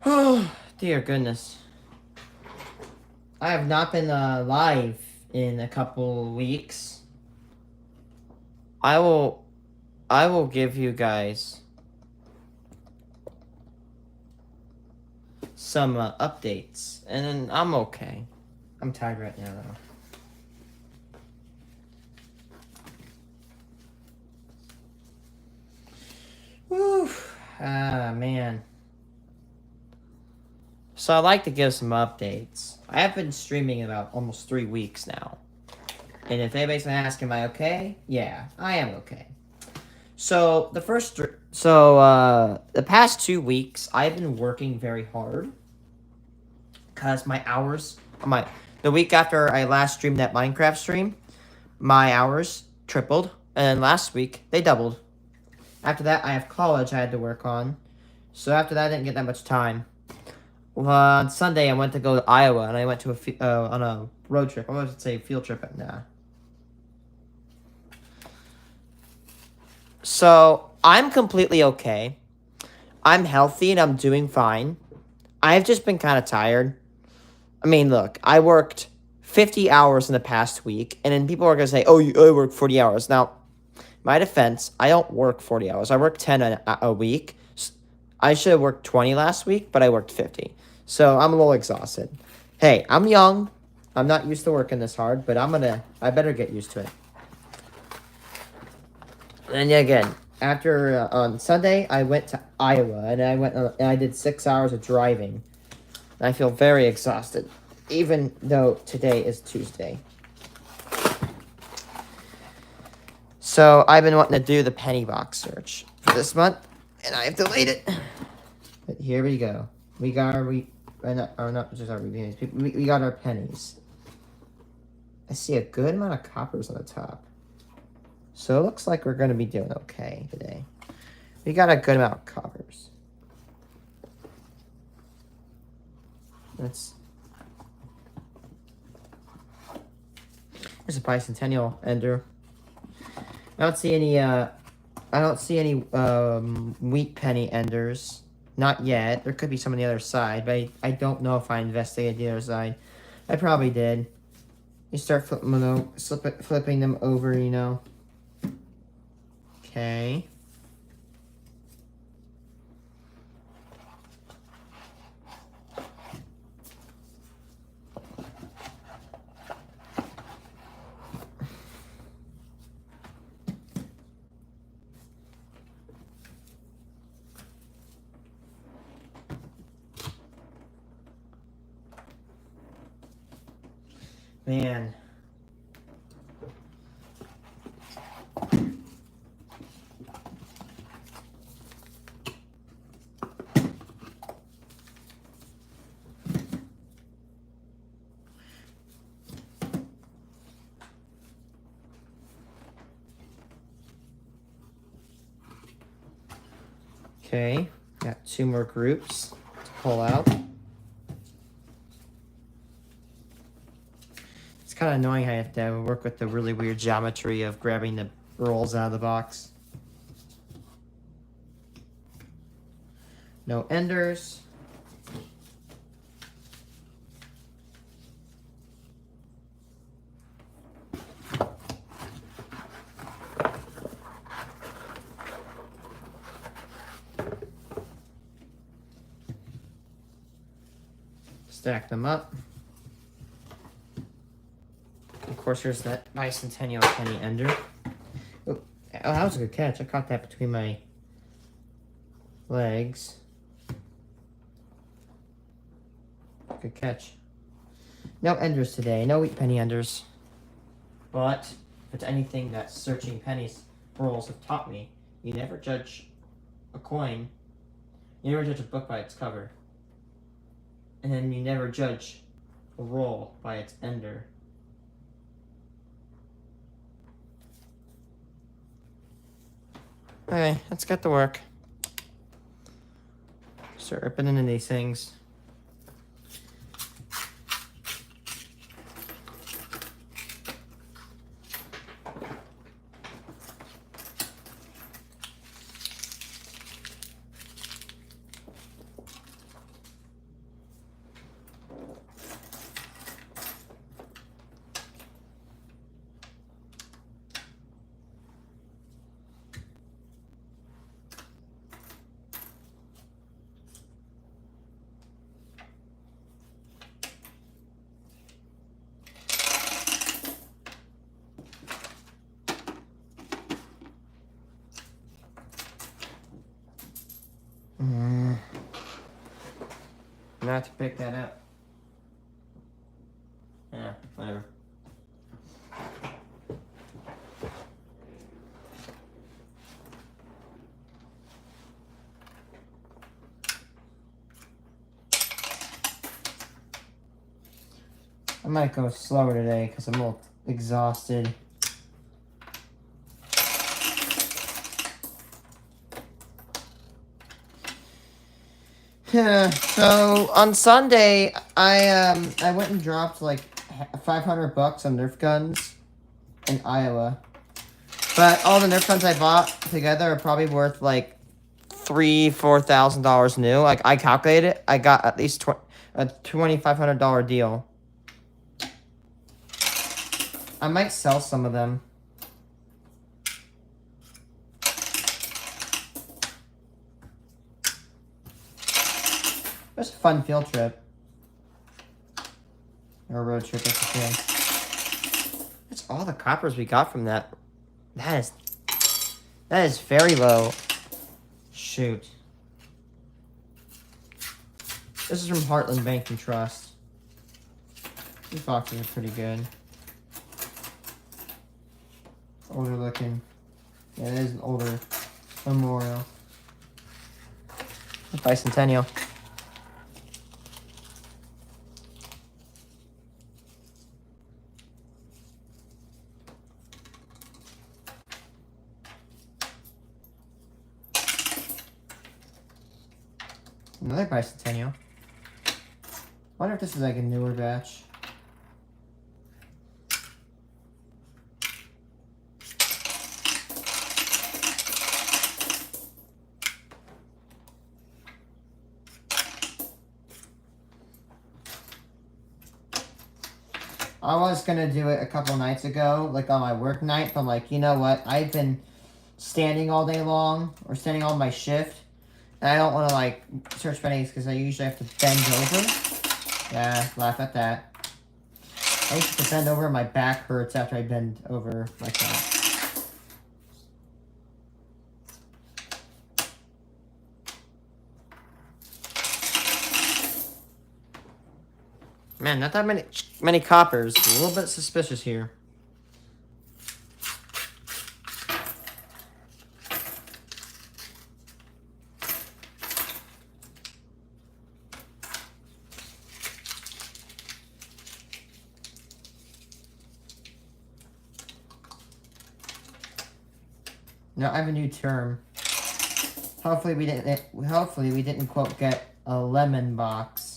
Oh, dear goodness. I have not been live in a couple weeks. I will I will give you guys some updates, and then I'm okay. I'm tired right now, though. Whew. Ah, man. So I'd like to give some updates. I have been streaming about almost 3 weeks now. And if anybody's gonna ask, am I okay? Yeah, I am okay. So the past 2 weeks, I've been working very hard because my hours, the week after I last streamed that Minecraft stream, my hours tripled, and last week they doubled. After that, I have college I had to work on, so after that, I didn't get that much time. Well, on Sunday, I went to go to Iowa, and I went to on a road trip. I was to say field trip, but nah. So I'm completely okay. I'm healthy and I'm doing fine. I've just been kind of tired. I mean, look, I worked 50 hours in the past week, and then people are going to say, oh, I work 40 hours. Now, my defense, I don't work 40 hours. I work 10 a week. I should have worked 20 last week, but I worked 50. So I'm a little exhausted. Hey, I'm young. I'm not used to working this hard, but I better get used to it. And yeah, again, after on Sunday, I went to Iowa, and I did 6 hours of driving. And I feel very exhausted, even though today is Tuesday. So I've been wanting to do the penny box search for this month, and I've delayed it. But here we go. We got our we got our pennies. I see a good amount of coppers on the top. So it looks like we're going to be doing okay today. We got a good amount of coppers. There's a bicentennial ender. I don't see any wheat penny enders. Not yet. There could be some on the other side, but I don't know if I investigated the other side. I probably did. You start flipping them over, you know. Okay. Man. Okay. Got 2 more groups to pull out. It's kind of annoying how you have to work with the really weird geometry of grabbing the rolls out of the box. No enders. Stack them up. Of course, there's that bicentennial penny ender. Oh, that was a good catch. I caught that between my legs. Good catch. No enders today. No wheat penny enders. But if it's anything that searching pennies rolls have taught me, you never judge a coin. You never judge a book by its cover. And then you never judge a roll by its ender. Okay, let's get to work. Start ripping into these things. I'm gonna have to pick that up. Yeah, whatever. I might go slower today because I'm a little exhausted. Yeah, so on Sunday, I went and dropped like $500 on Nerf guns in Iowa. But all the Nerf guns I bought together are probably worth like $4,000 new. Like I calculated, I got at least a $2,500 deal. I might sell some of them. It was a fun field trip. Or road trip, if you can. That's all the coppers we got from that. That is very low. Shoot. This is from Heartland Bank and Trust. These boxes are pretty good. Older looking. Yeah, it is an older memorial. Bicentennial. Another bicentennial. Wonder if this is like a newer batch. I was gonna do it a couple nights ago, like on my work night, but I'm like, you know what? I've been standing all day long, or standing on my shift, and I don't want to like search for eggs because I usually have to bend over. Yeah, laugh at that. I used to bend over and my back hurts after I bend over like that. Man, not that many coppers. A little bit suspicious here. No, I have a new term. Hopefully we didn't quote get a lemon box.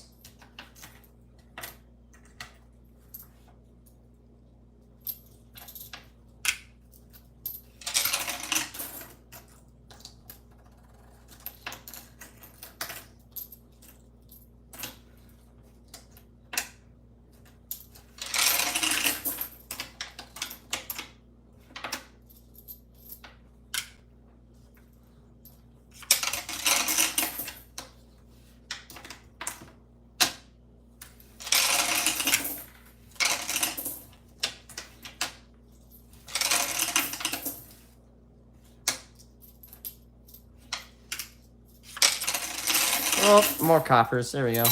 Oh, more coppers. There we go.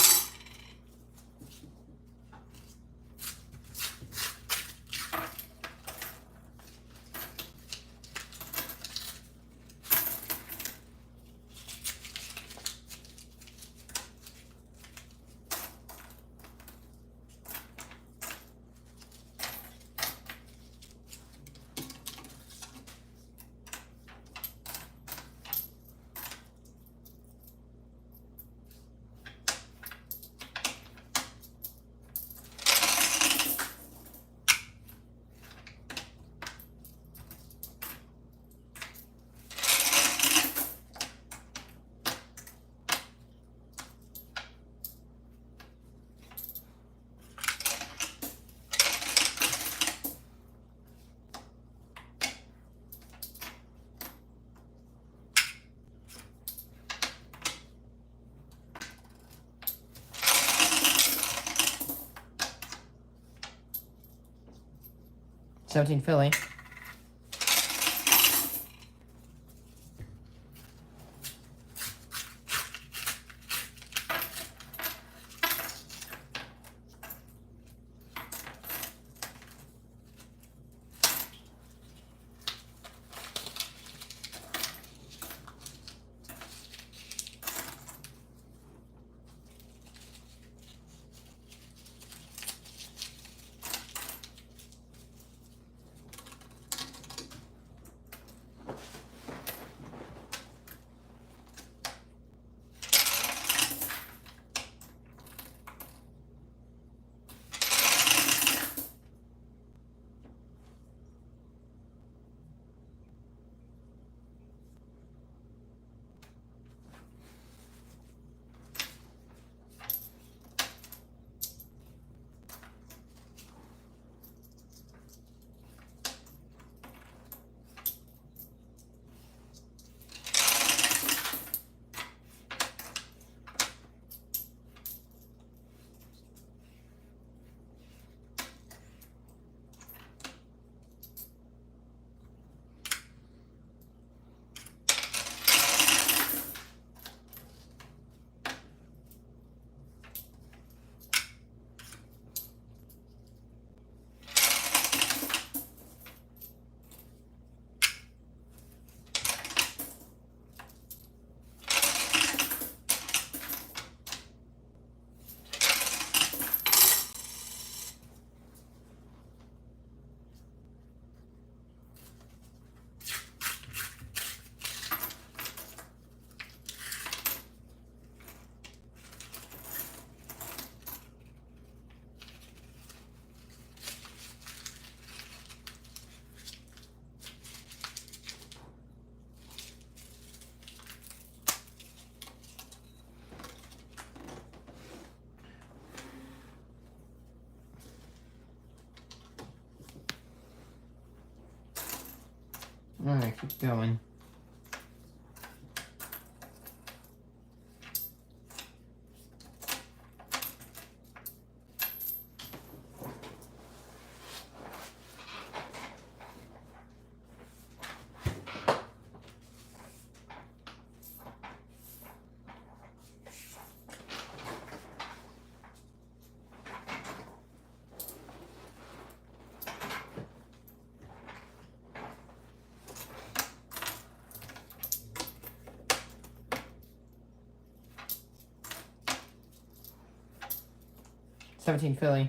$17 Philly. Keep going. $17 Philly.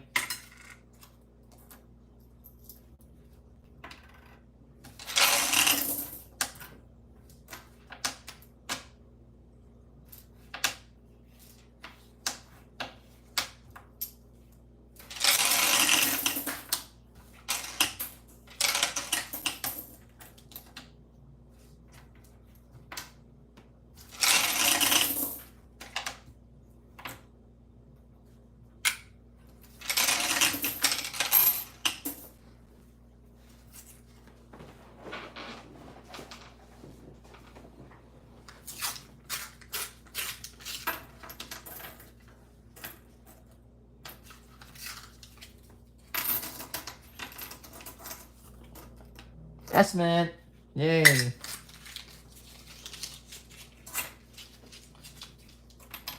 Estimate. Yay.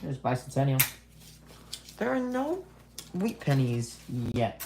Here's Bicentennial. There are no wheat pennies yet.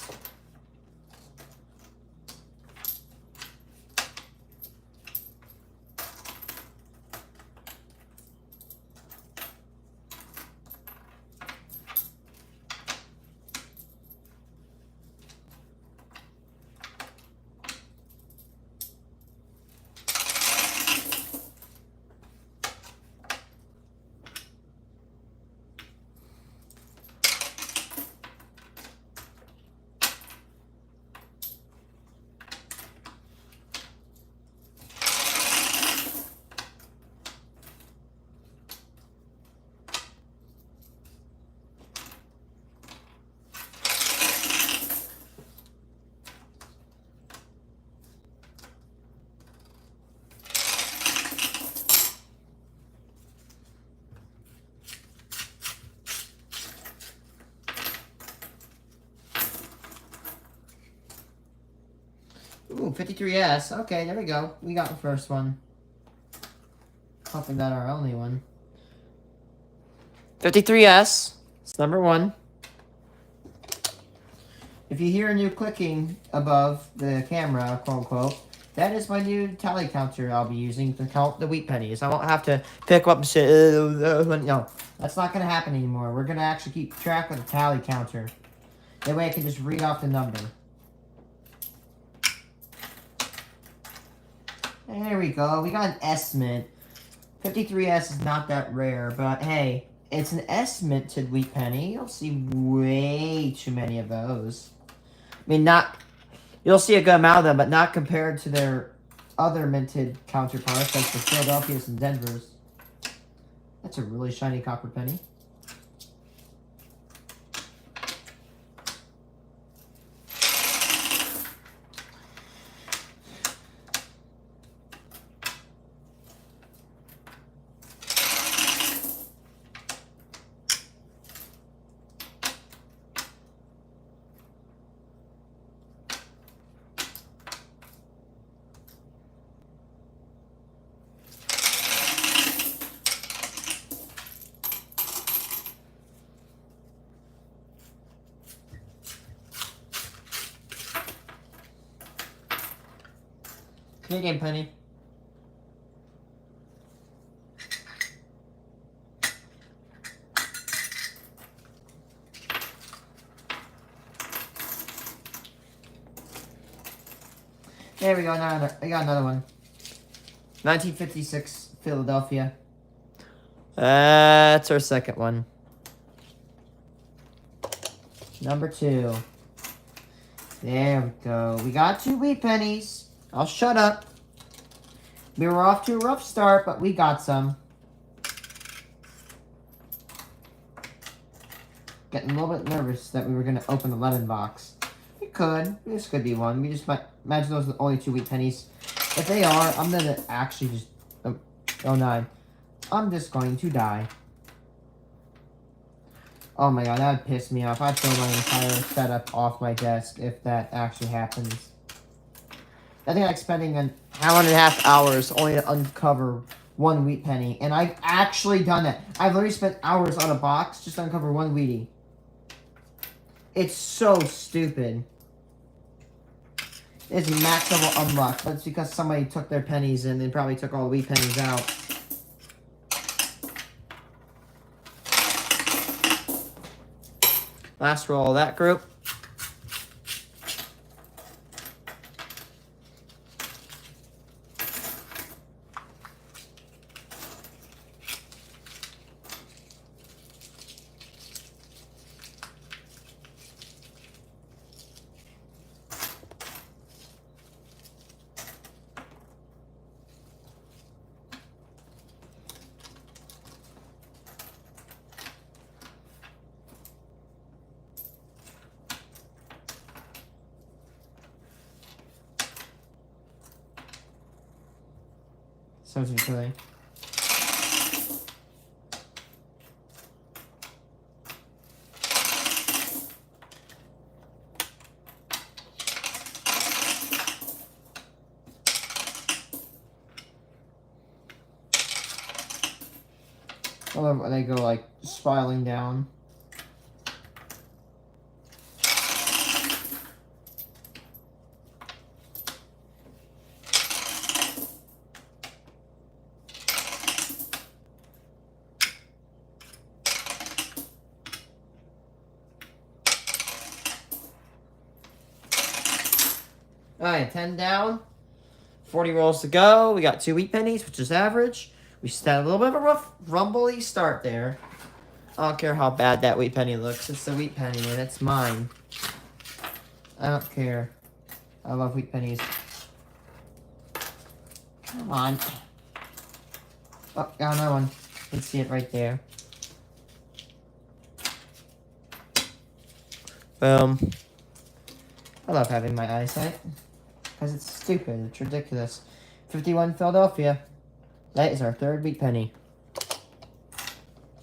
Ooh, 53S. Okay, there we go. We got the first one. Hoping that our only one. 53S. It's number one. If you hear a new clicking above the camera, quote unquote, that is my new tally counter I'll be using to count the wheat pennies. I won't have to pick up and say, no, that's not going to happen anymore. We're going to actually keep track of the tally counter. That way I can just read off the number. There we go. We got an estimate. 53S is not that rare, but hey, it's an estimate wheat penny. You'll see way too many of those. I mean, you'll see a good amount of them, but not compared to their other minted counterparts, like the Philadelphia's and Denver's. That's a really shiny copper penny. Canadian penny. There we go. We got another one. 1956 Philadelphia. That's our second one. Number 2. There we go. We got 2 wheat pennies. I'll shut up. We were off to a rough start, but we got some. Getting a little bit nervous that we were going to open the lemon box. We could. This could be one. We just might imagine those are the only 2 wheat pennies. If they are, I'm gonna actually just... oh, 9. I'm just going to die. Oh my god, that would piss me off. I'd throw my entire setup off my desk if that actually happens. I think I'm spending an hour and a half hours only to uncover one wheat penny. And I've actually done that. I've literally spent hours on a box just to uncover one wheatie. It's so stupid. It's max level unlock. That's because somebody took their pennies and they probably took all the wheat pennies out. Last roll of that group. So silly. I love when they go like spiraling down. Alright, 10 down. 40 rolls to go. We got 2 wheat pennies, which is average. We just had a little bit of a rough, rumbly start there. I don't care how bad that wheat penny looks. It's a wheat penny, and it's mine. I don't care. I love wheat pennies. Come on. Oh, got another one. You can see it right there. Boom. I love having my eyesight. Because it's stupid. It's ridiculous. 51 Philadelphia. That is our 3rd wheat penny.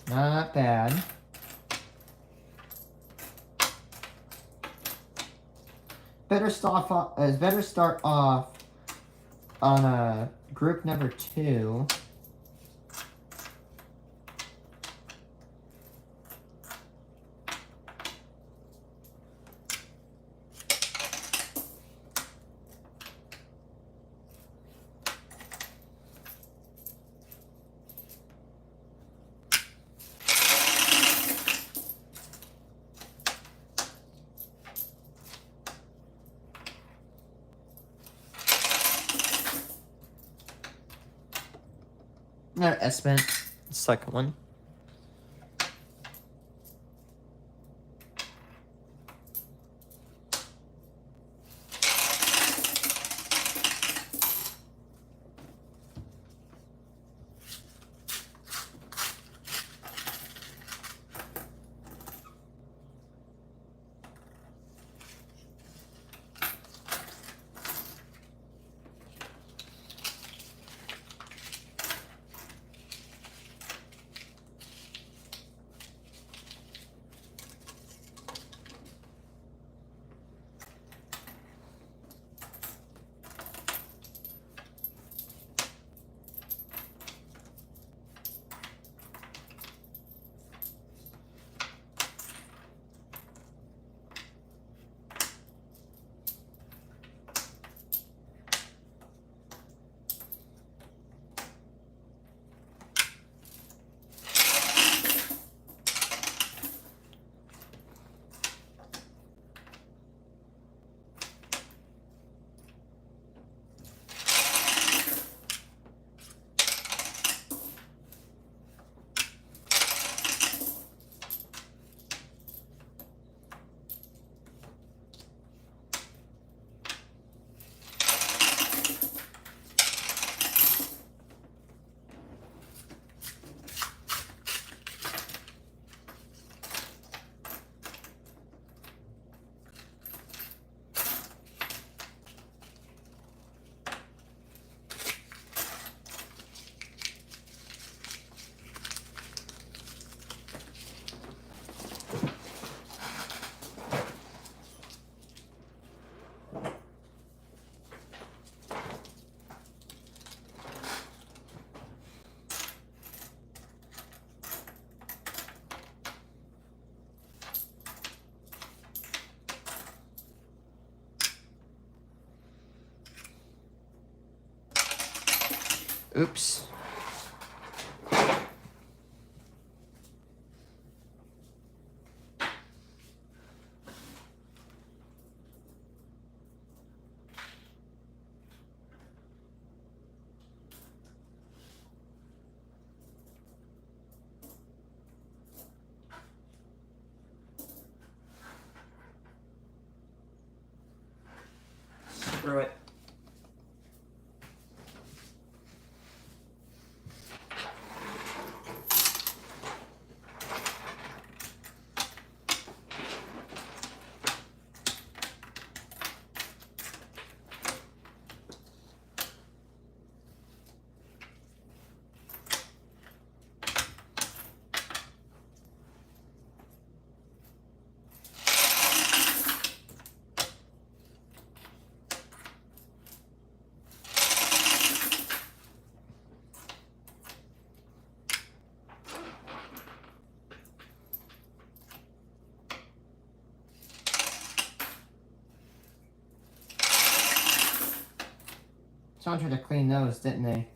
Not bad. Better start off on group number 2. S-Mint. Second one. Oops. Screw it. Someone tried to clean those, didn't they?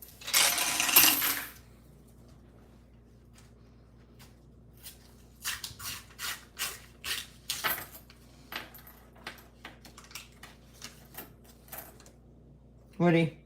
Woody.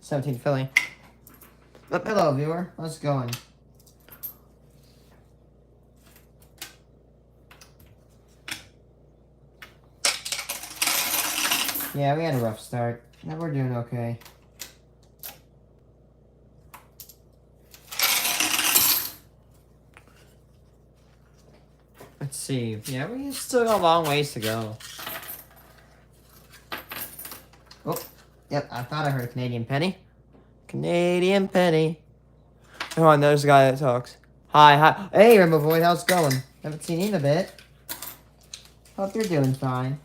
$17 Philly. But hello, viewer. How's it going? Yeah, we had a rough start. Now we're doing okay. Let's see. Yeah, we still got a long ways to go. Oh, yep, I thought I heard a Canadian penny. Canadian penny. Oh, and there's a guy that talks. Hi. Hey, Rainbow Void, how's it going? Haven't seen you in a bit. Hope you're doing fine.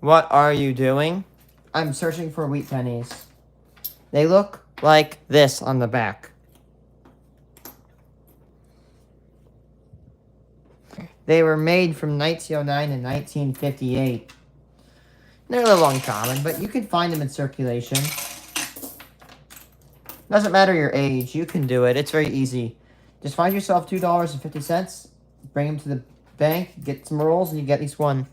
What are you doing? I'm searching for wheat pennies. They look like this on the back. They were made from 1909 and 1958. They're a little uncommon, but you can find them in circulation. Doesn't matter your age, you can do it. It's very easy. Just find yourself $2.50, bring them to the bank, get some rolls, and you get at least one.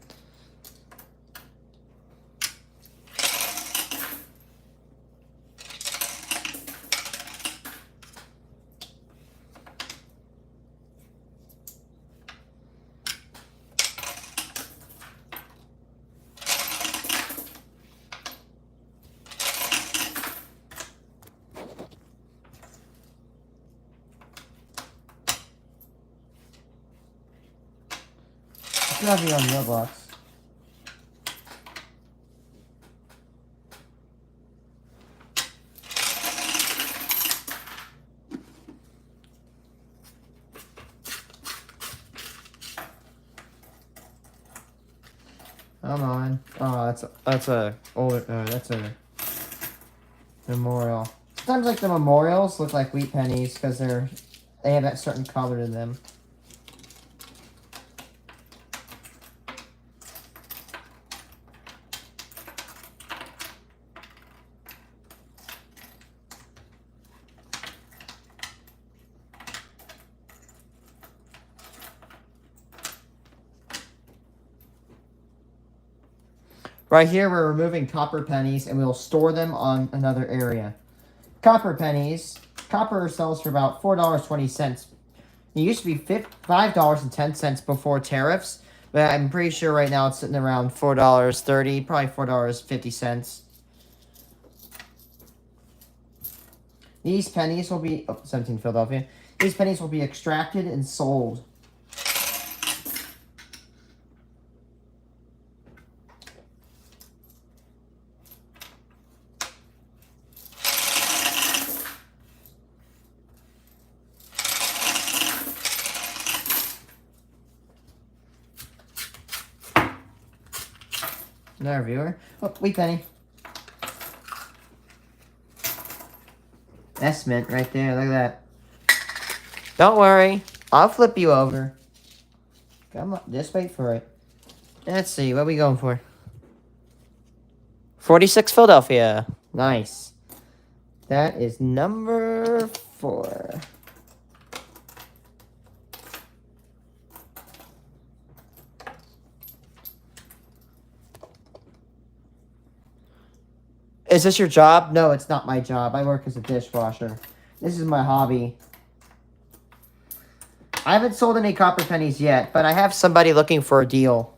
I still have you on Roblox. Come on. Oh, that's a memorial. Sometimes like the memorials look like wheat pennies because they have that certain color to them. Right here, we're removing copper pennies, and we'll store them on another area. Copper pennies. Copper sells for about $4.20. It used to be $5.10 before tariffs, but I'm pretty sure right now it's sitting around $4.30, probably $4.50. These pennies will be 17 Philadelphia. These pennies will be extracted and sold. Another viewer. Oh, wheat penny. That's mint right there. Look at that. Don't worry. I'll flip you over. Come on. Just wait for it. Let's see. What are we going for? 46 Philadelphia. Nice. That is number 4. Is this your job? No, it's not my job. I work as a dishwasher. This is my hobby. I haven't sold any copper pennies yet, but I have somebody looking for a deal.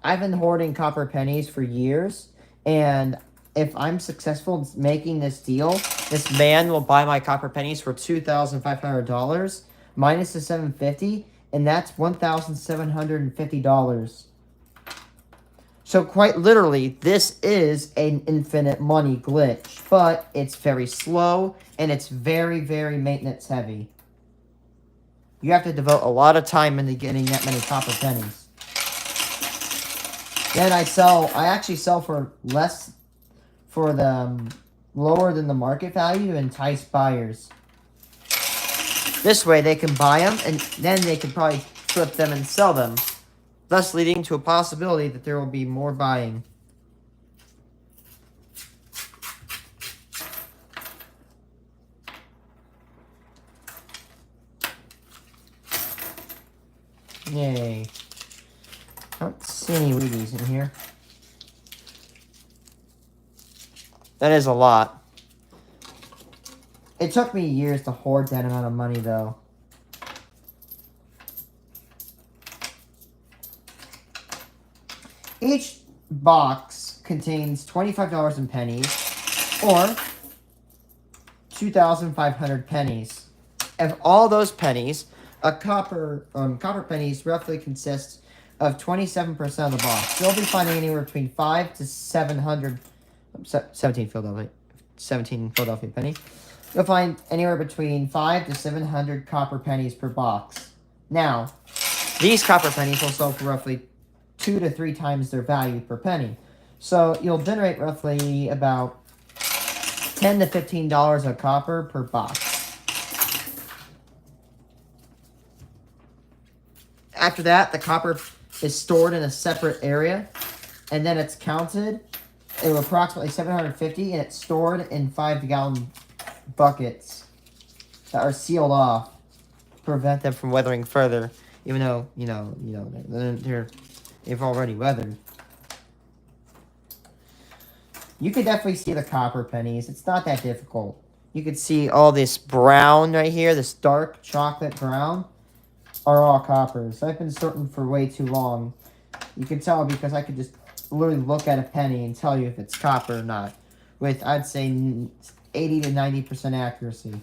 I've been hoarding copper pennies for years, and if I'm successful in making this deal, this man will buy my copper pennies for $2,500 minus the $750, and that's $1,750. So quite literally, this is an infinite money glitch, but it's very slow and it's very, very maintenance heavy. You have to devote a lot of time into getting that many copper pennies. Then I actually sell for less, for the lower than the market value to entice buyers. This way they can buy them and then they can probably flip them and sell them, thus leading to a possibility that there will be more buying. Yay. I don't see any Wheaties in here. That is a lot. It took me years to hoard that amount of money, though. Each box contains $25 in pennies, or 2,500 pennies. Of all those pennies, copper pennies roughly consists of 27% of the box. You'll be finding anywhere between 5 to 700, 17 Philadelphia penny. You'll find anywhere between 5 to 700 copper pennies per box. Now, these copper pennies will sell for roughly 2 to 3 times their value per penny. So you'll generate roughly about $10 to $15 of copper per box. After that, the copper is stored in a separate area, and then it's counted. It was approximately 750, and it's stored in 5-gallon buckets that are sealed off to prevent them from weathering further, even though, they've already weathered. You can definitely see the copper pennies. It's not that difficult. You can see all this brown right here, this dark chocolate brown, are all coppers. I've been sorting for way too long. You can tell because I could just literally look at a penny and tell you if it's copper or not, with, I'd say, 80 to 90% accuracy.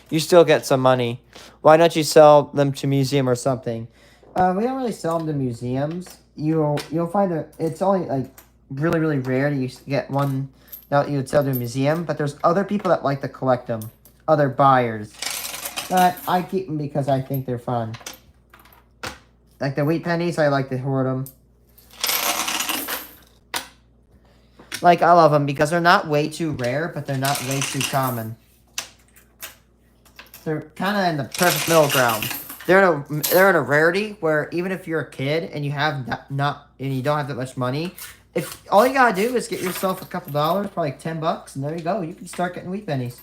You still get some money. Why don't you sell them to museum or something? We don't really sell them to museums. You'll find it's only like really, really rare that you get one that you would sell to a museum, but there's other people that like to collect them, other buyers. But I keep them because I think they're fun. Like the wheat pennies, I like to hoard them. Like, I love them because they're not way too rare, but they're not way too common. They're kind of in the perfect middle ground. They're in a rarity where even if you're a kid and you have and you don't have that much money, if all you gotta do is get yourself a couple dollars, probably like $10, and there you go. You can start getting wheat pennies.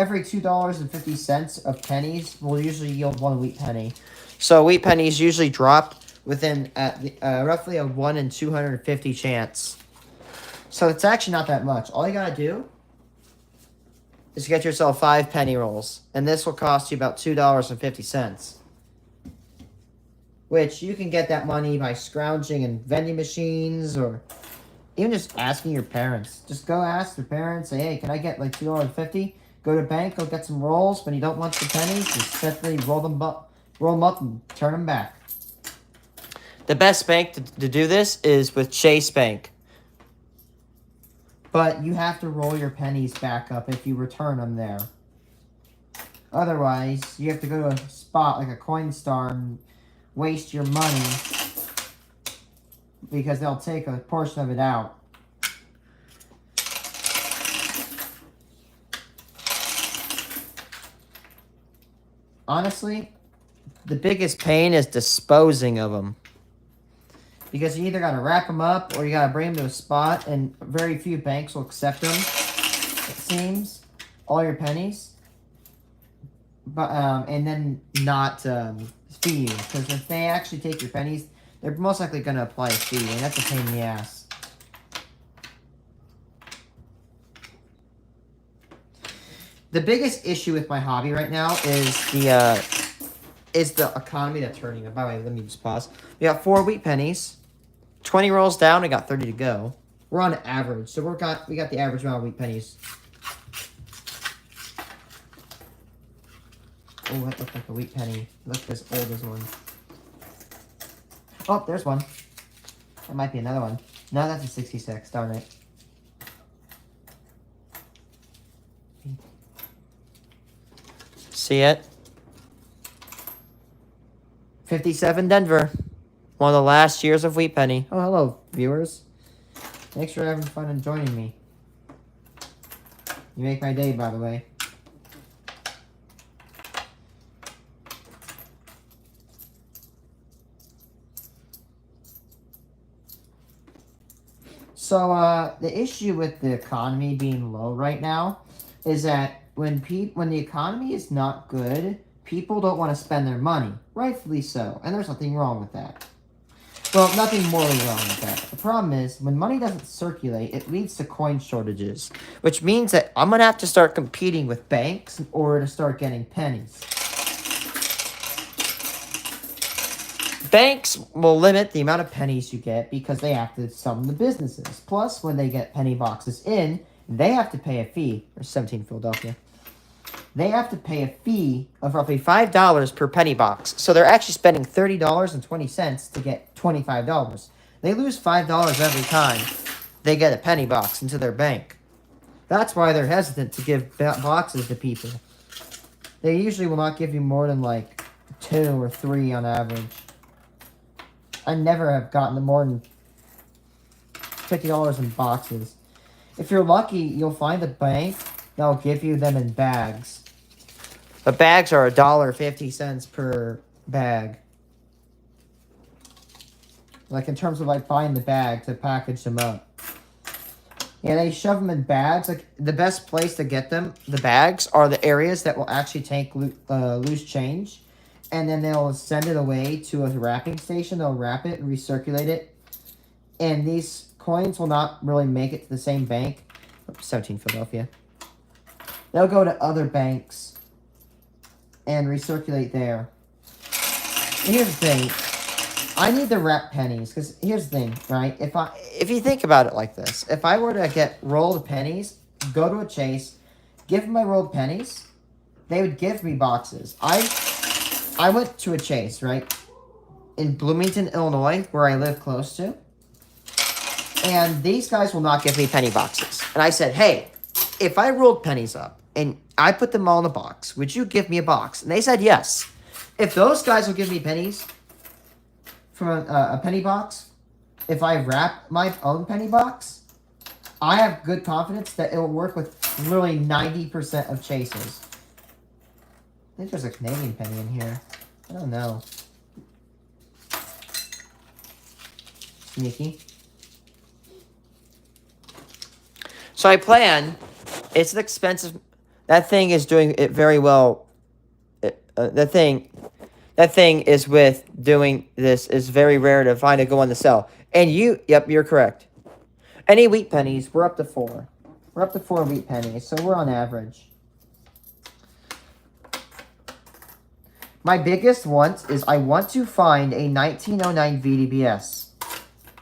every $2.50 of pennies will usually yield 1 wheat penny. So wheat pennies usually drop within roughly a 1 in 250 chance. So it's actually not that much. All you gotta do is get yourself 5 penny rolls, and this will cost you about $2.50. Which you can get that money by scrounging in vending machines or even just asking your parents. Just go ask your parents, say, hey, can I get like $2.50? Go to bank, go get some rolls. When you don't want the pennies, just simply roll them up and turn them back. The best bank to do this is with Chase Bank. But you have to roll your pennies back up if you return them there. Otherwise, you have to go to a spot like a Coinstar and waste your money because they'll take a portion of it out. Honestly, the biggest pain is disposing of them. Because you either got to wrap them up or you got to bring them to a spot, and very few banks will accept them, it seems. All your pennies. But and then not fee you. Because if they actually take your pennies, they're most likely going to apply a fee, and that's a pain in the ass. The biggest issue with my hobby right now is the economy that's hurting. By the way, let me just pause. We got 4 wheat pennies. 20 rolls down, I got 30 to go. We're on average, so we got the average amount of wheat pennies. Oh, that looked like a wheat penny. Look as old as one. Oh, there's one. That might be another one. No, that's a 66. Darn it. See it? 57 Denver. One of the last years of Wheat Penny. Oh, hello, viewers. Thanks for having fun and joining me. You make my day, by the way. So, the issue with the economy being low right now is that when the economy is not good, people don't want to spend their money. Rightfully so. And there's nothing wrong with that. Well, nothing morally wrong with that. The problem is, when money doesn't circulate, it leads to coin shortages. Which means that I'm going to have to start competing with banks in order to start getting pennies. Banks will limit the amount of pennies you get because they have to sell them to businesses. Plus, when they get penny boxes in, they have to pay a fee. There's 17 Philadelphia. They have to pay a fee of roughly $5 per penny box. So they're actually spending $30.20 to get $25. They lose $5 every time they get a penny box into their bank. That's why they're hesitant to give boxes to people. They usually will not give you more than like 2 or 3 on average. I never have gotten more than $50 in boxes. If you're lucky, you'll find a bank that'll give you them in bags. The bags are $1.50 per bag. Like in terms of like buying the bag to package them up. Yeah, they shove them in bags. Like the best place to get them, the bags, are the areas that will actually take loose change. And then they'll send it away to a wrapping station. They'll wrap it and recirculate it. And these coins will not really make it to the same bank. 17 Philadelphia. They'll go to other banks and recirculate there. And here's the thing. I need to wrap pennies. Because here's the thing, right? If you think about it like this. If I were to get rolled pennies, go to a Chase, give them my rolled pennies, they would give me boxes. I went to a Chase, right? In Bloomington, Illinois, where I live close to. And these guys will not give me penny boxes. And I said, hey, if I rolled pennies up and I put them all in a box, would you give me a box? And they said yes. If those guys will give me pennies from a penny box, if I wrap my own penny box, I have good confidence that it will work with literally 90% of Chases. I think there's a Canadian penny in here. I don't know. Sneaky. So I plan, it's an expensive That thing is doing it very well. That thing is with doing this is very rare to find a go on the sell. And yep, you're correct. Any wheat pennies, we're up to 4. We're up to 4 wheat pennies, so we're on average. My biggest want is I want to find a 1909 VDBS.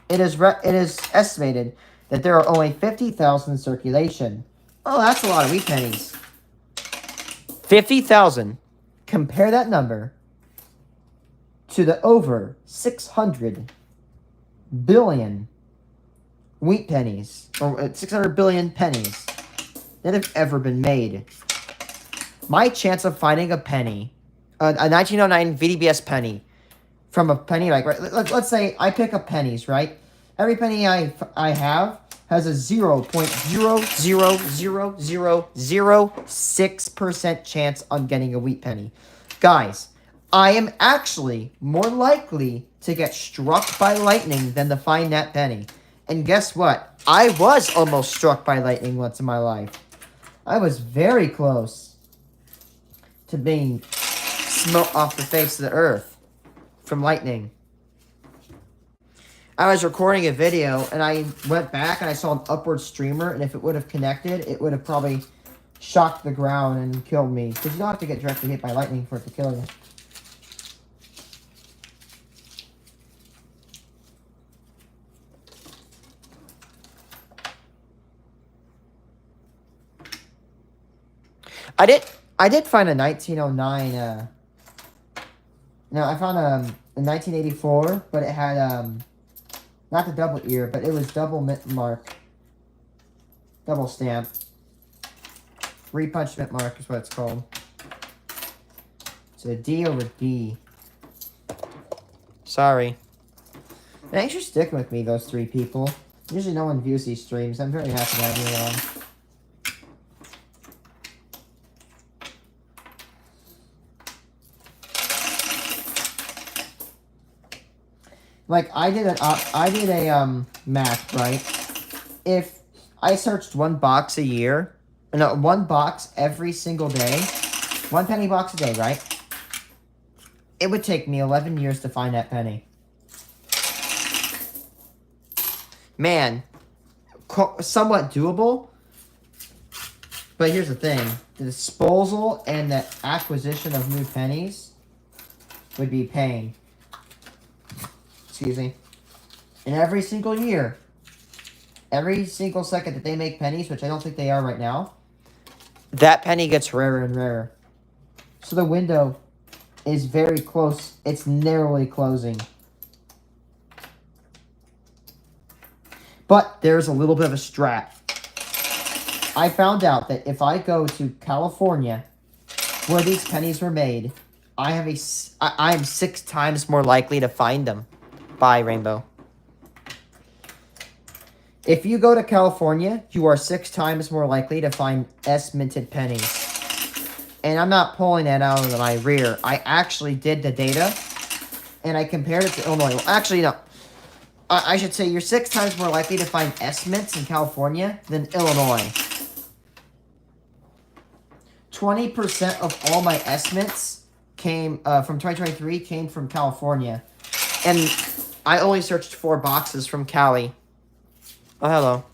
It is estimated that there are only 50,000 in circulation. Oh, that's a lot of wheat pennies. 50,000. Compare that number to the over 600 billion wheat pennies, or 600 billion pennies that have ever been made. My chance of finding a penny, a 1909 VDBS penny, from a penny, like, right, let's say I pick up pennies, right? Every penny I have has a 0.00006% chance on getting a wheat penny. Guys, I am actually more likely to get struck by lightning than to find that penny. And guess what? I was almost struck by lightning once in my life. I was very close to being smote off the face of the earth from lightning. I was recording a video, and I went back and I saw an upward streamer, and if it would have connected, it would have probably shocked the ground and killed me. Because you don't have to get directly hit by lightning for it to kill you. I did find a 1909, no, I found a 1984, but it had, not the double ear, but it was double mint mark. Double stamp. Repunch mint mark is what it's called. It's a D over D. Sorry. Thanks for sticking with me, those 3 people. Usually no one views these streams. I'm very happy to have you on. Like, I did a math, right? If I searched 1 box a year, no, 1 box every single day, 1 penny box a day, right? It would take me 11 years to find that penny. Man, somewhat doable. But here's the thing. The disposal and the acquisition of new pennies would be pain. Excuse me. And every single year, every single second that they make pennies, which I don't think they are right now, that penny gets rarer and rarer. So the window is very close. It's narrowly closing. But there's a little bit of a strat. I found out that if I go to California, where these pennies were made, I am 6 times more likely to find them. Bye, Rainbow. If you go to California, you are 6 times more likely to find S-minted pennies. And I'm not pulling that out of my rear. I actually did the data, and I compared it to Illinois. Well, actually, no. I should say you're 6 times more likely to find S-mints in California than Illinois. 20% of all my S-mints came from 2023 came from California. And I only searched 4 boxes from Cali. Oh, hello.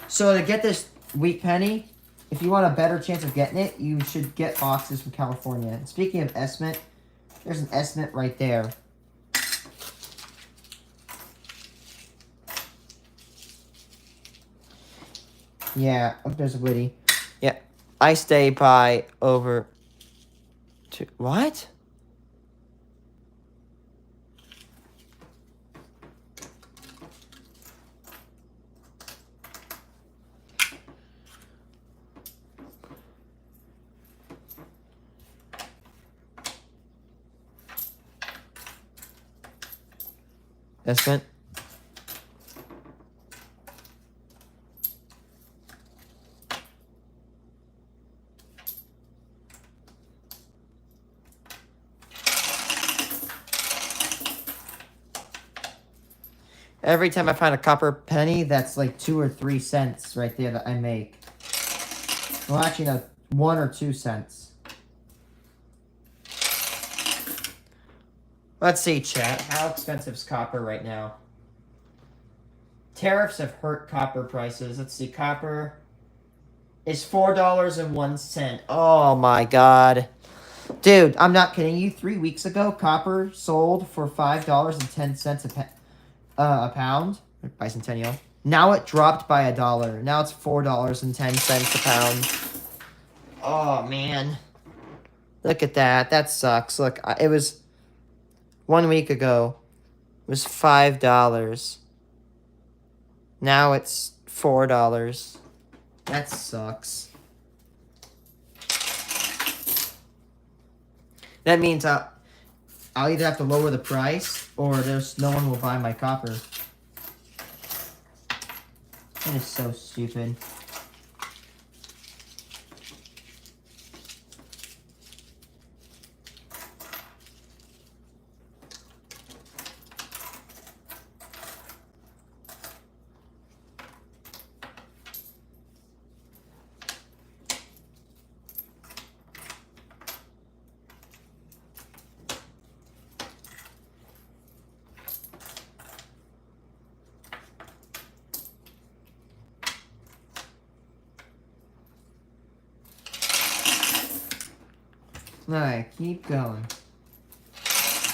So to get this wheat penny, if you want a better chance of getting it, you should get boxes from California. And speaking of S-mint, there's an S-mint right there. Yeah, there's a witty. Yeah, I stay by over to... What? S-mint. Every time I find a copper penny, that's like 2 or 3 cents right there that I make. Well, actually, no, 1 or 2 cents. Let's see, chat. How expensive is copper right now? Tariffs have hurt copper prices. Let's see. Copper is $4.01. Oh my god. Dude, I'm not kidding you. 3 weeks ago, copper sold for $5.10 a pound. Bicentennial. Now it dropped by $1. Now it's $4.10 a pound. Oh, man. Look at that. That sucks. Look, it was 1 week ago. It was $5. Now it's $4. That sucks. That means I'll either have to lower the price or there's no one will buy my copper. That is so stupid. Alright, keep going.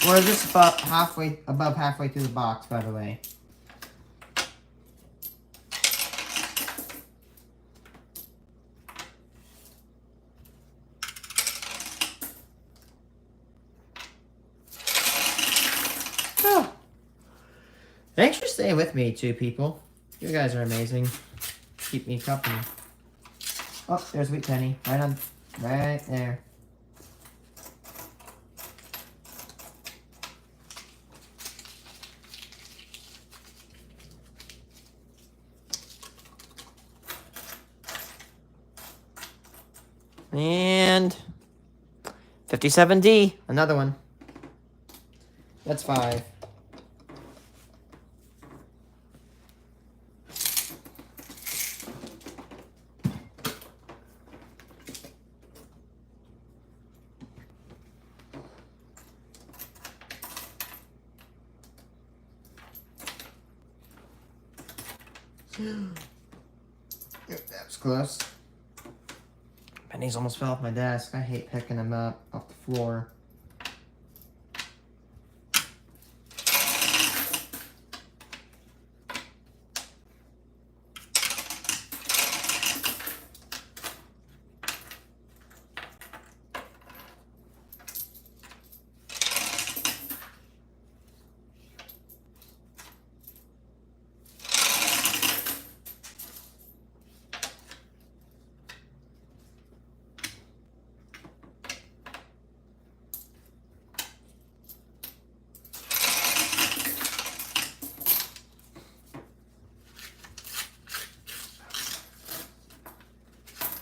We're just above halfway through the box, by the way. Oh. Thanks for staying with me, two people. You guys are amazing. Keep me company. Oh, there's Wheat Penny. Right there. And 57D, another one. That's 5. That was close. Pennies almost fell off my desk. I hate picking them up off the floor.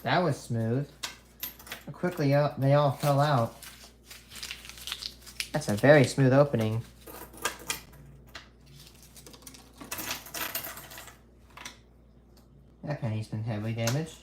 That was smooth. How quickly they all fell out. That's a very smooth opening. That penny's been heavily damaged.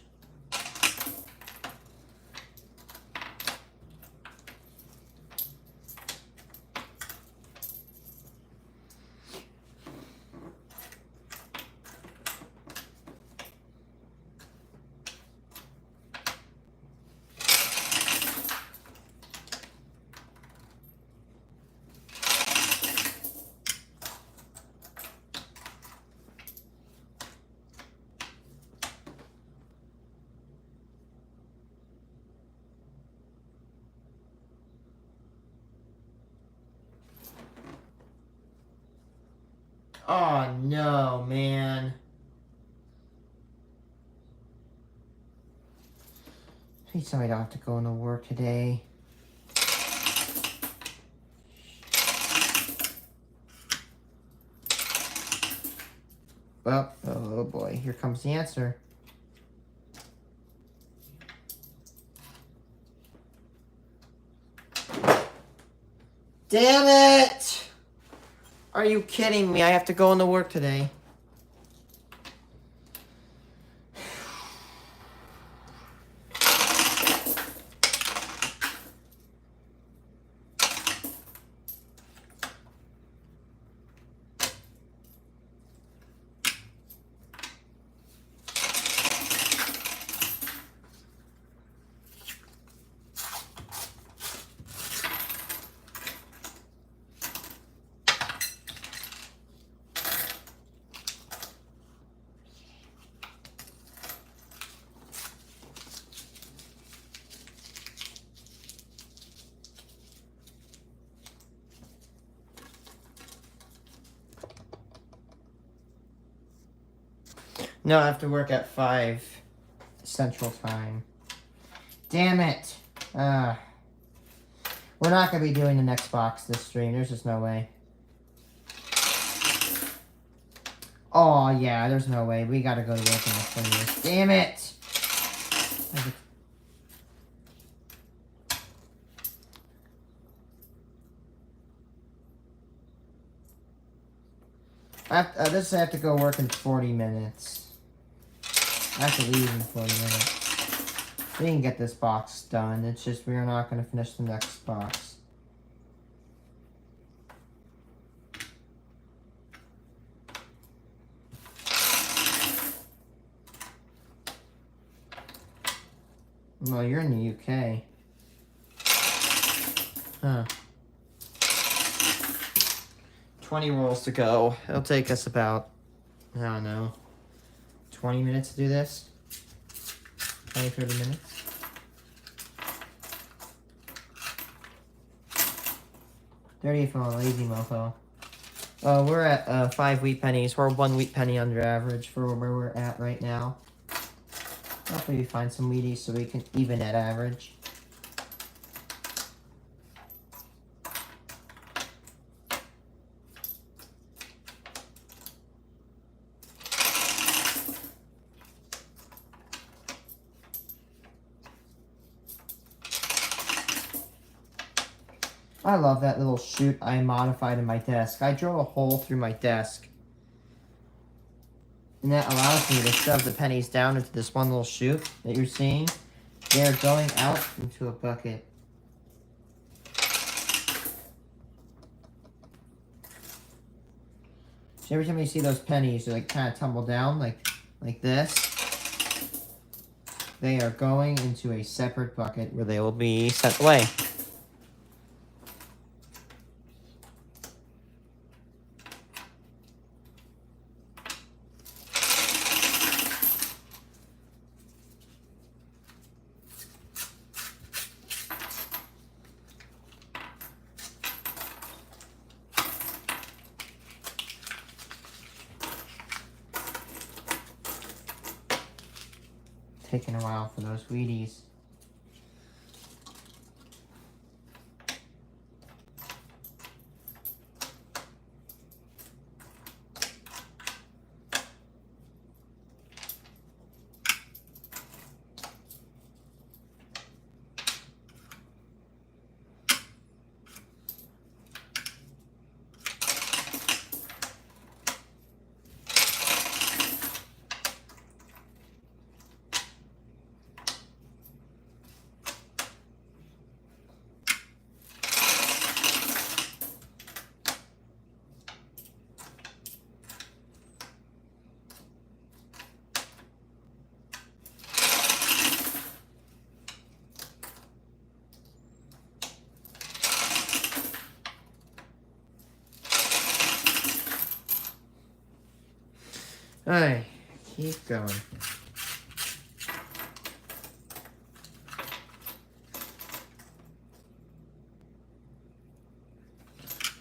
Oh no, man. Please tell me I don't have to go into work today. Well, oh boy, here comes the answer. Damn it! Are you kidding me? I have to go into work today. No, I have to work at 5 Central Time. Damn it! We're not gonna be doing the next box this stream. There's just no way. Oh, yeah, there's no way. We gotta go to work in like 20 minutes. Damn it! I have to go work in 40 minutes. I have to leave in 40 minutes. We can get this box done. It's just we're not going to finish the next box. Well, you're in the UK. Huh. 20 rolls to go. It'll take us about, I don't know, 20 minutes to do this. 20, 30 minutes. Dirty from a lazy mofo. We're at 5 wheat pennies. We're 1 wheat penny under average for where we're at right now. Hopefully we find some Wheaties so we can even at average. I love that little chute I modified in my desk. I drilled a hole through my desk. And that allows me to shove the pennies down into this one little chute that you're seeing. They're going out into a bucket. So every time you see those pennies, they like kind of tumble down like this. They are going into a separate bucket where they will be sent away. Taking a while for those Wheaties. Alright, keep going.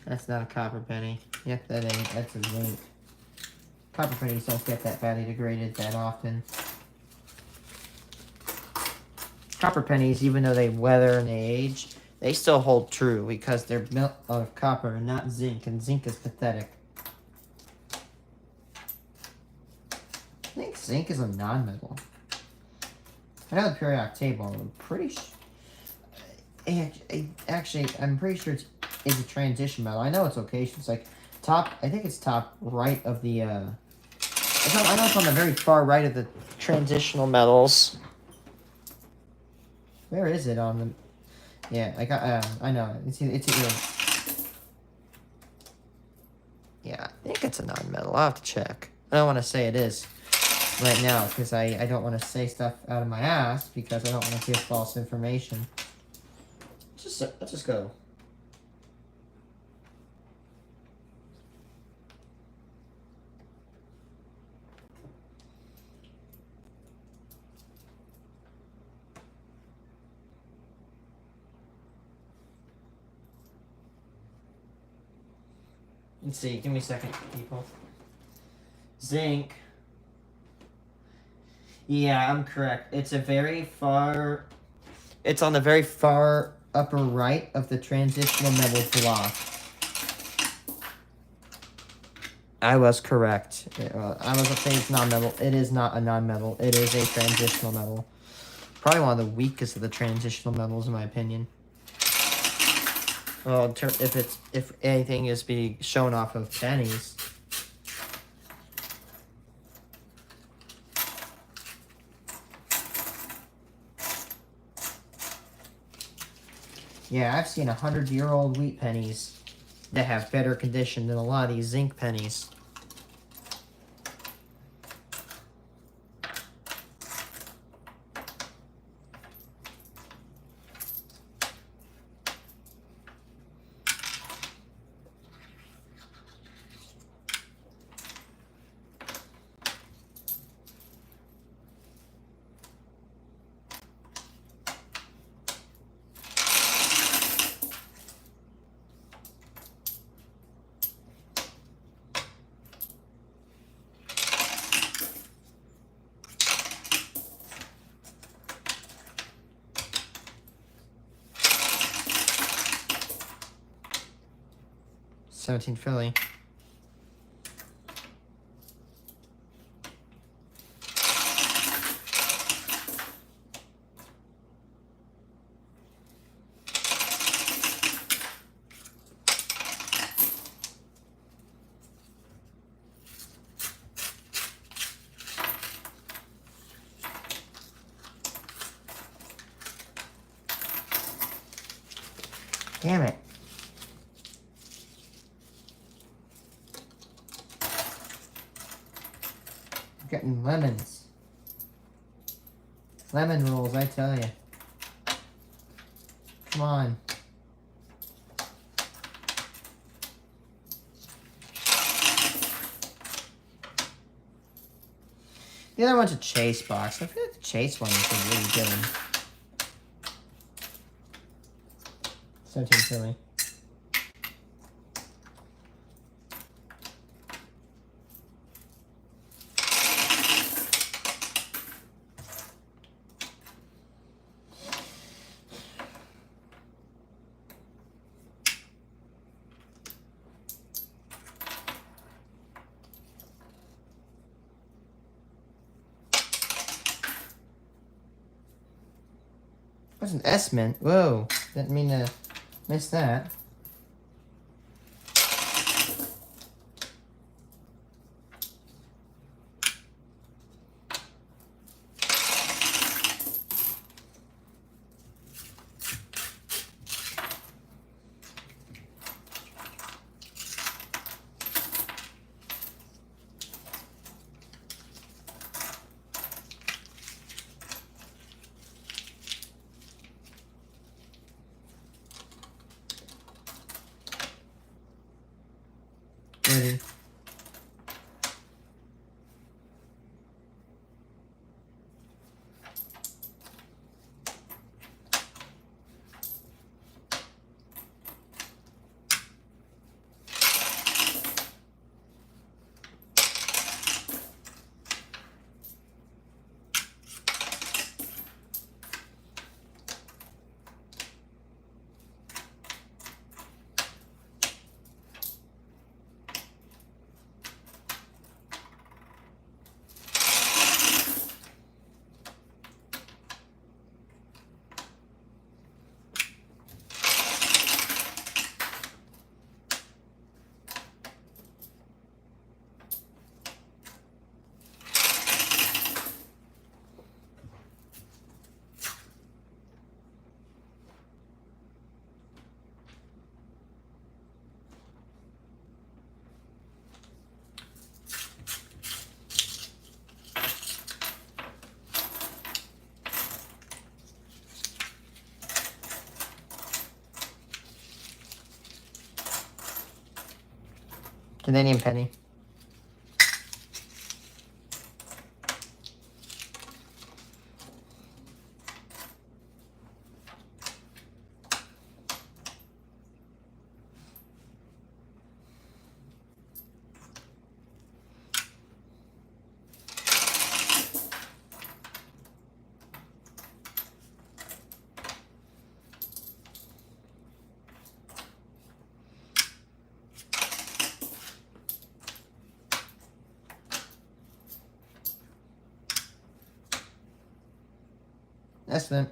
That's not a copper penny. Yep, that ain't. That's a zinc. Copper pennies don't get that badly degraded that often. Copper pennies, even though they weather and they age, they still hold true because they're built out of copper and not zinc, and zinc is pathetic. I think zinc is a non-metal. I know the periodic table, I'm pretty sure... Actually, I'm pretty sure it's a transition metal. I know its location. It's like top... I think it's top right of the... I know it's on the very far right of the transitional metals. Where is it on the... Yeah, I know. It's either... Yeah, I think it's a non-metal. I'll have to check. I don't want to say it is right now because I don't want to say stuff out of my ass because I don't want to give false information. Let's just go. Let's see. Give me a second, people. Zinc Yeah, I'm correct. It's a very far... It's on the very far upper right of the transitional metal block. I was correct. I was saying it's non-metal. It is not a non-metal. It is a transitional metal. Probably one of the weakest of the transitional metals, in my opinion. Well, if anything is being shown off of pennies. Yeah, I've seen 100-year-old wheat pennies that have better condition than a lot of these zinc pennies. $17 Philly. Damn it. I'm getting lemons. Lemon rolls, I tell you. Come on. The other one's a chase box. I feel like the chase one is a really good one. 17 Philly. What's an S-mint? Whoa. Didn't mean to miss that. Ready. Canadian penny. investment.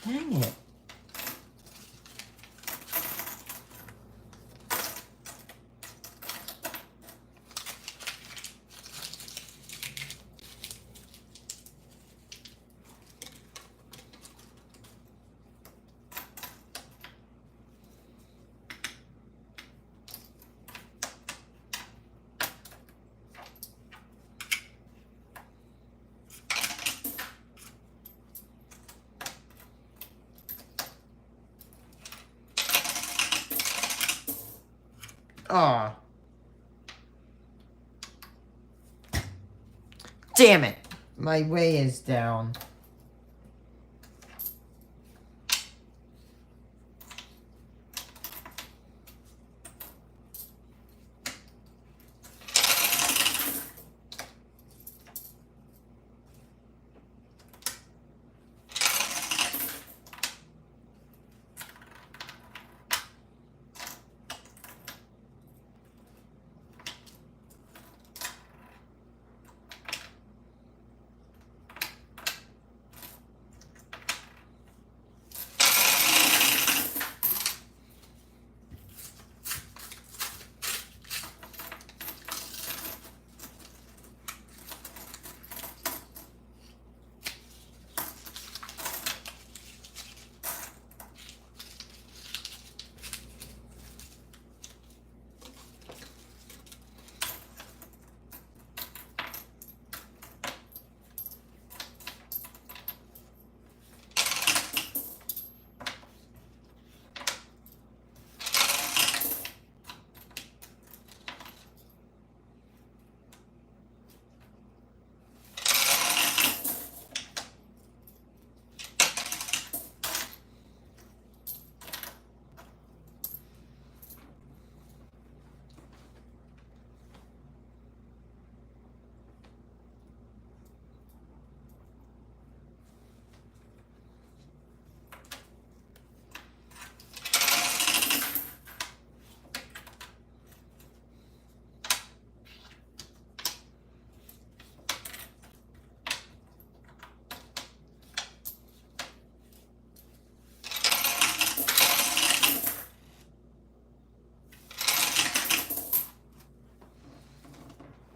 Dang it. Aw. Damn it. My way is down.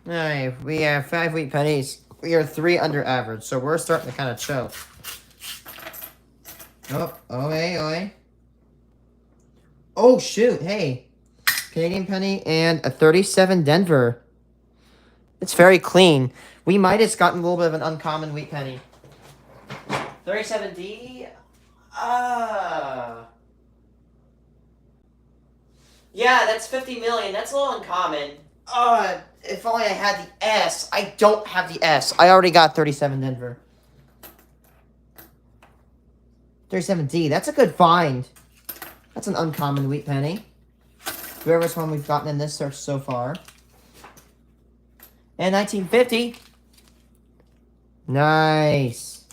Alright, we have 5 wheat pennies. We are 3 under average, so we're starting to kind of choke. Oh, hey. Oh, shoot, hey. Canadian penny and a 37 Denver. It's very clean. We might have gotten a little bit of an uncommon wheat penny. 37D? Yeah, that's 50 million. That's a little uncommon. If only I had the S. I don't have the S. I already got 37 Denver. 37D. That's a good find. That's an uncommon wheat penny. Whoever's one we've gotten in this search so far. And 1950. Nice.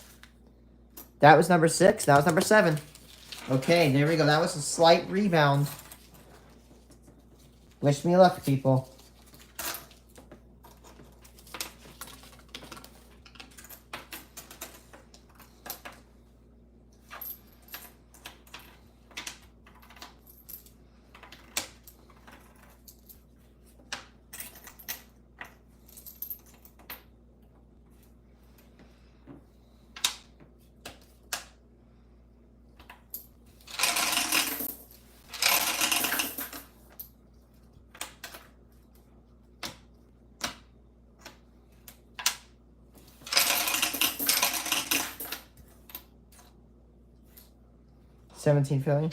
That was number 6. That was number 7. Okay, there we go. That was a slight rebound. Wish me luck, people. $17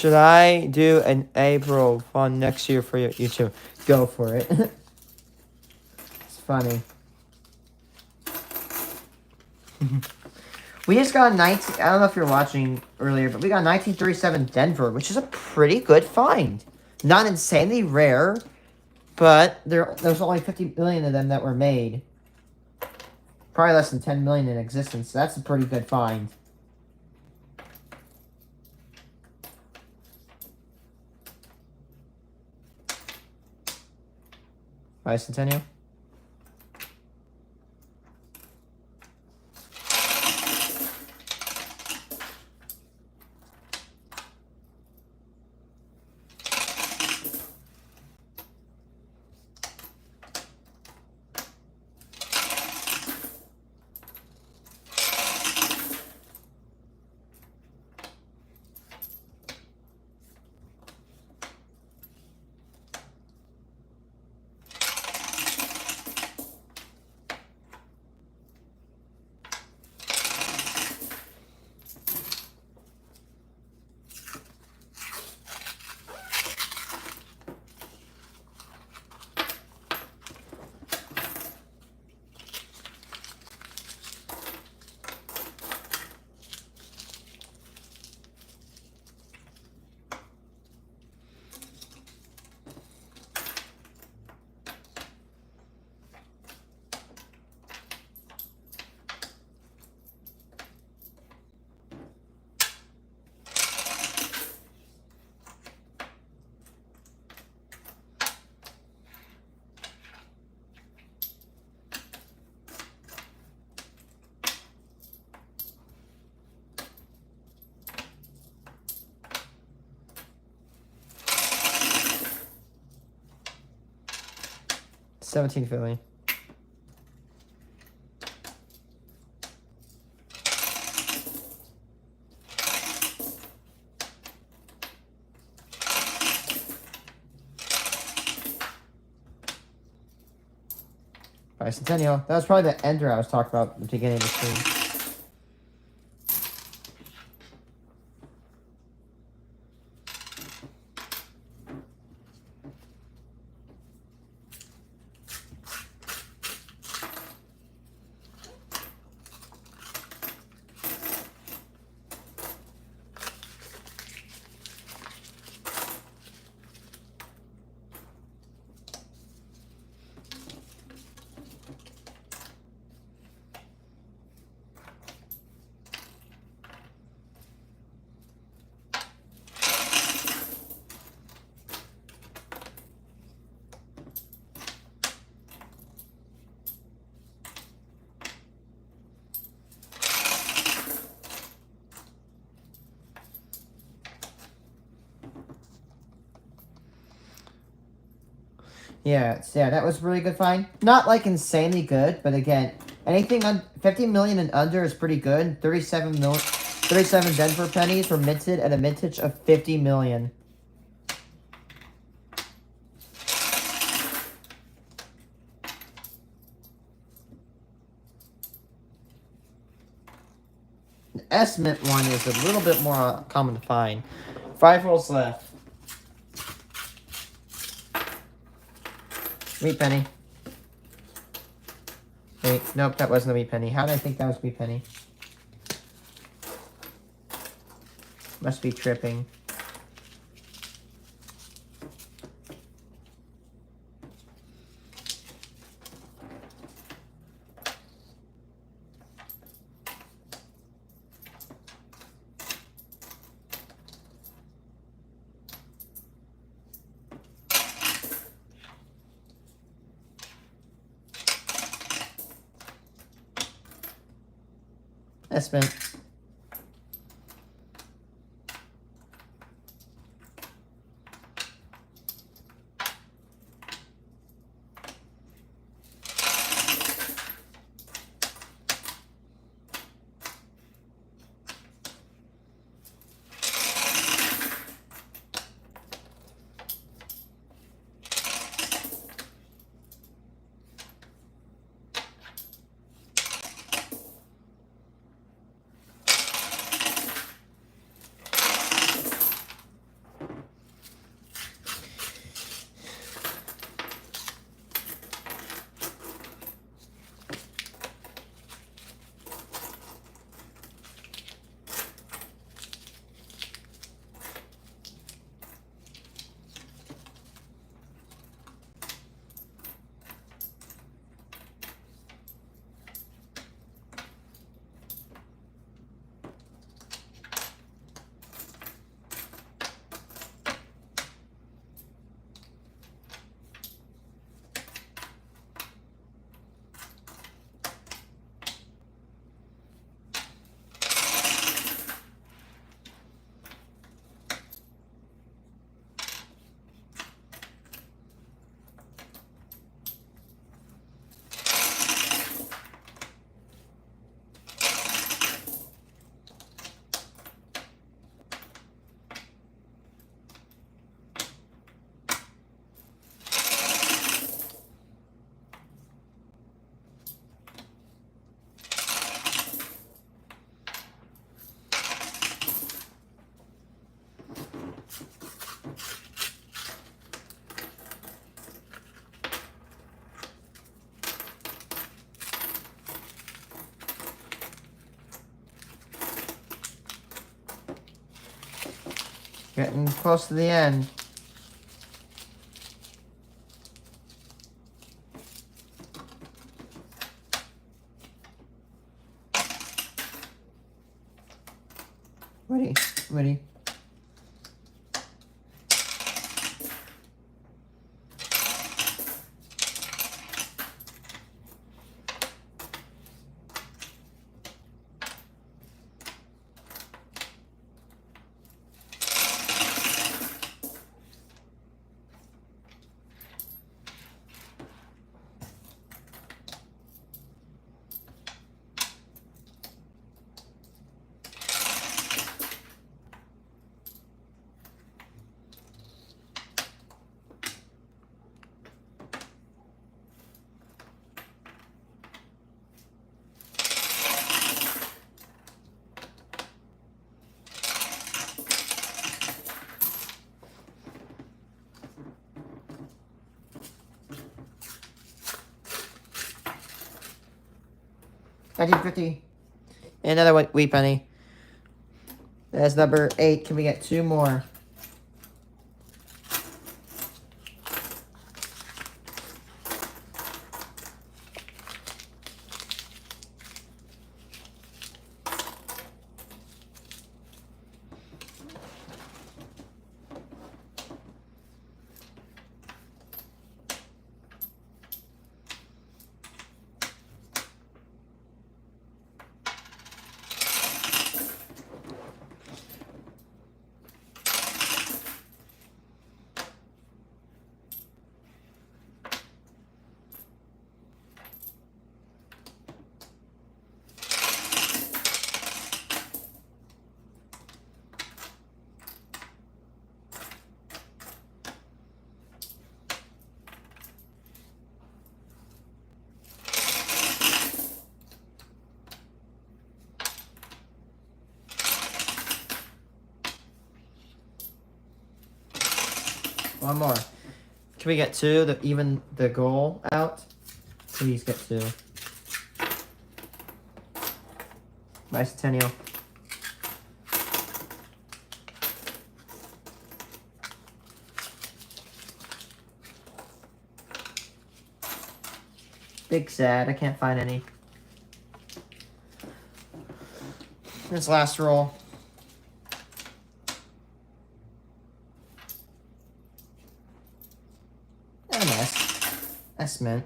Should I do an April fund next year for you two? Go for it. It's funny. We just got 19... I don't know if you're watching earlier, but we got 1937 Denver, which is a pretty good find. Not insanely rare, but there's only 50 million of them that were made. Probably less than 10 million in existence, so that's a pretty good find. Bicentennial. $17. Bicentennial. That was probably the ender I was talking about at the beginning of the stream. Yeah, that was really good find. Not like insanely good, but again, anything on 50 million and under is pretty good. 37 Denver pennies were minted at a mintage of 50 million. The S-Mint one is a little bit more common to find. 5 rolls left. Wheat penny. Wait, nope, that wasn't a wheat penny. How did I think that was wheat penny? Must be tripping. S-Mint. Getting close to the end. Ready. 1950. And another wheat penny. That's number 8. Can we get 2 more? One more. Can we get 2? Even the goal out? Please get 2. Bicentennial. Big sad. I can't find any. This last roll. That's mint.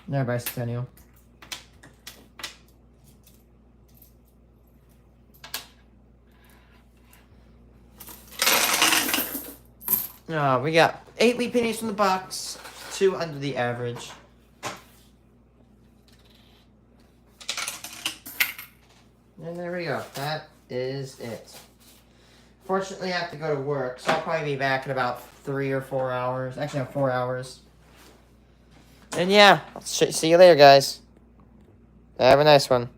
No bicentennial. Oh, we got 8 wheat pennies from the box, 2 under the average. And there we go. That is it. Fortunately, I have to go to work, so I'll probably be back in about 3 or 4 hours. Actually, no, 4 hours. And yeah, I'll see you later, guys. Have a nice one.